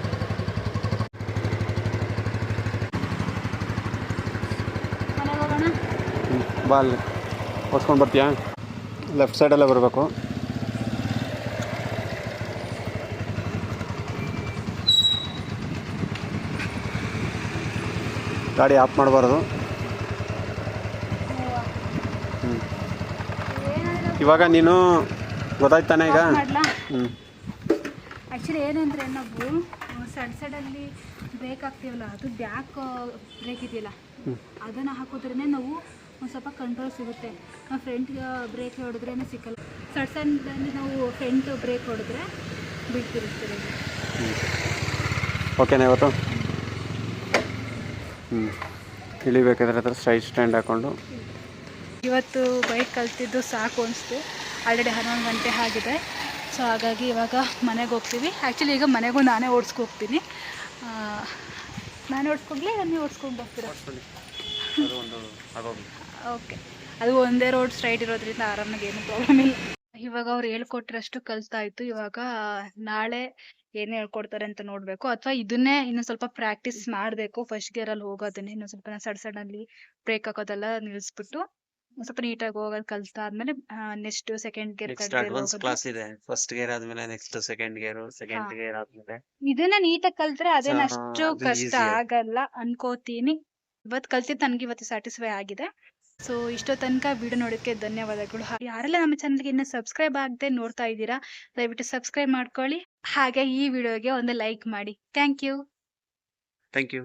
ಬಾ, ಅಲ್ಲಿ ಓಡಿಸ್ಕೊಂಡು ಬರ್ತೀಯಾ? ಲೆಫ್ಟ್ ಸೈಡಲ್ಲೇ ಬರಬೇಕು. ಗಾಡಿ ಆಫ್ ಮಾಡಬಾರ್ದು. ಇವಾಗ ನೀನು ಗೊತ್ತಾಯ್ತಾನೆ ಈಗ? ಆ್ಯಕ್ಚುಲಿ ಏನಂದರೆ ನಾವು ಸೈಡಲ್ಲಿ ಬ್ರೇಕ್ ಹಾಕ್ತೀವಲ್ಲ, ಅದು ಬ್ಯಾಕ್ ಬ್ರೇಕ್ ಇದೆಯಲ್ಲ, ಅದನ್ನು ಹಾಕೋದ್ರೇ ನಾವು ಒಂದು ಸ್ವಲ್ಪ ಕಂಟ್ರೋಲ್ ಸಿಗುತ್ತೆ. ನಾವು ಫ್ರಂಟ್ ಬ್ರೇಕ್ ಹೊಡೆದ್ರೇ ಸಿಕ್ಕಲ್ಲ. ಸಡನ್ಲಿ ನಾವು ಫ್ರಂಟ್ ಬ್ರೇಕ್ ಹೊಡೆದ್ರೆ ಬಿಡ್ತಿರುತ್ತದೆ. ಓಕೆನಾ ಇವತ್ತು? ಇಳಿಬೇಕಾದ್ರೆ ಹತ್ರ ಸ್ಟ್ರೈಟ್ ಸ್ಟ್ಯಾಂಡ್ ಹಾಕ್ಕೊಂಡು. ಇವತ್ತು ಬೈಕ್ ಕಲ್ತಿದ್ದು ಸಾಕು ಅನಿಸ್ತು. ಆಲ್ರೆಡಿ 11 ಗಂಟೆ ಆಗಿದೆ. ಸೊ ಹಾಗಾಗಿ ಇವಾಗ ಮನೆಗೆ ಹೋಗ್ತೀವಿ. ಆ್ಯಕ್ಚುಲಿ ಈಗ ಮನೆಗೂ ನಾನೇ ಓಡಿಸ್ಕೋಗ್ತೀನಿ. ನಾನೇ ಓಡಿಸ್ಕೋಗ್ಲಿ, ನೀವು ಓಡಿಸ್ಕೊಂಡು ಹೋಗ್ತೀರಾ? ಓಕೆ, ಅದು ಒಂದೇ ರೋಡ್ ಸ್ಟ್ರೈಟ್ ಇರೋದ್ರಿಂದ ಆರಾಮಾಗಿ ಏನು ಪ್ರಾಬ್ಲಮ್ ಇಲ್ಲ. ಇವಾಗ ಅವ್ರು ಹೇಳ್ಕೊಟ್ರಷ್ಟು ಕಲಿತಾಯಿತು. ಇವಾಗ ನಾಳೆ ಏನು ಹೇಳ್ಕೊಡ್ತಾರೆ ಅಂತ ನೋಡಬೇಕು. ಅಥವಾ ಇದನ್ನೇ ಇನ್ನೂ ಸ್ವಲ್ಪ ಪ್ರಾಕ್ಟೀಸ್ ಮಾಡಬೇಕು. ಫಸ್ಟ್ ಗೇರಲ್ಲಿ ಹೋಗೋದನ್ನೇ ಇನ್ನೂ ಸ್ವಲ್ಪ ಸಡನ್ಲಿ ಬ್ರೇಕ್ ಹಾಕೋದೆಲ್ಲ ನಿಲ್ಲಿಸ್ಬಿಟ್ಟು ಸ್ವಲ್ಪ ನೀಟಾಗಿ ಹೋಗೋದು ಕಲಿತಾದ್ಮೇಲೆ ನೆಕ್ಸ್ಟ್ ಸೆಕೆಂಡ್ ಗೇರ್ ಕ್ಲಾಸ್ ಇದೆ. ಫಸ್ಟ್ ಗೇರ್ ಆದ್ಮೇಲೆ next second gear, second gear ಆದ್ಮೇಲೆ ಇದನ್ನ ನೀಟಾಗಿ ಕಲ್ತ್ರೆ ಅದೇನು ಅಷ್ಟು ಕಷ್ಟ ಆಗಲ್ಲ ಅನ್ಕೋತೀನಿ. ಇವತ್ತು ಕಲ್ತಿದ್ದು ನನಗೆ ಇವತ್ತು ಸ್ಯಾಟಿಸ್ಫೈ ಆಗಿದೆ. ಸೊ ಇಷ್ಟೋ ತನಕ ವಿಡಿಯೋ ನೋಡೋಕ್ಕೆ ಧನ್ಯವಾದಗಳು. ಯಾರೆಲ್ಲ ನಮ್ಮ ಚಾನಲ್ಗೆ ಇನ್ನೂ ಸಬ್ಸ್ಕ್ರೈಬ್ ಆಗದೆ ನೋಡ್ತಾ ಇದ್ದೀರಾ, ದಯವಿಟ್ಟು ಸಬ್ಸ್ಕ್ರೈಬ್ ಮಾಡ್ಕೊಳ್ಳಿ. ಹಾಗೆ ಈ ವಿಡಿಯೋಗೆ ಒಂದು ಲೈಕ್ ಮಾಡಿ. Thank you. Thank you.